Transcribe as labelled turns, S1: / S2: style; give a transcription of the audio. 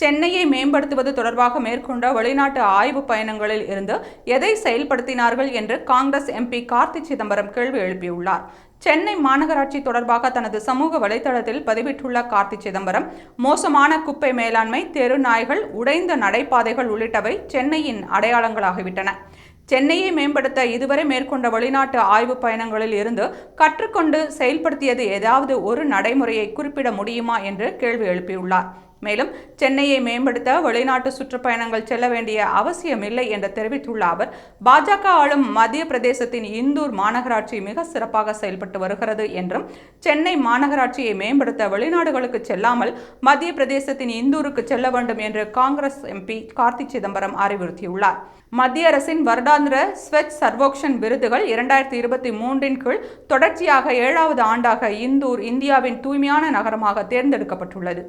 S1: சென்னையை மேம்படுத்துவது தொடர்பாக மேற்கொண்ட வெளிநாட்டு ஆய்வு பயணங்களில் இருந்து எதை செயல்படுத்தினார்கள் என்று காங்கிரஸ் எம்பி கார்த்தி சிதம்பரம் கேள்வி எழுப்பியுள்ளார். சென்னை மாநகராட்சி தொடர்பாக தனது சமூக வலைதளத்தில் பதிவிட்டுள்ள கார்த்தி சிதம்பரம், மோசமான குப்பை மேலாண்மை, தெரு நாய்கள், உடைந்த நடைபாதைகள் உள்ளிட்டவை சென்னையின் அடையாளங்களாகிவிட்டன. சென்னையை மேம்படுத்த இதுவரை மேற்கொண்ட வெளிநாட்டு ஆய்வு பயணங்களில் இருந்து கற்றுக்கொண்டு செயல்படுத்தியது ஏதாவது ஒரு நடைமுறையை குறிப்பிட முடியுமா என்று கேள்வி எழுப்பியுள்ளார். மேலும் சென்னையை மேம்படுத்த வெளிநாட்டு சுற்றுப்பயணங்கள் செல்ல வேண்டிய அவசியமில்லை என்று தெரிவித்துள்ள அவர், பாஜக ஆளும் மத்திய பிரதேசத்தின் இந்தூர் மாநகராட்சி மிக சிறப்பாக செயல்பட்டு வருகிறது என்றும், சென்னை மாநகராட்சியை மேம்படுத்த வெளிநாடுகளுக்கு செல்லாமல் மத்திய பிரதேசத்தின் இந்தூருக்கு செல்ல வேண்டும் என்று காங்கிரஸ் எம்பி கார்த்தி சிதம்பரம் அறிவுறுத்தியுள்ளார். மத்திய அரசின் வருடாந்திர ஸ்வச் சர்வோக்ஷன் விருதுகள் 2023 கீழ் தொடர்ச்சியாக 7வது ஆண்டாக இந்தூர் இந்தியாவின் தூய்மையான நகரமாக தேர்ந்தெடுக்கப்பட்டுள்ளது.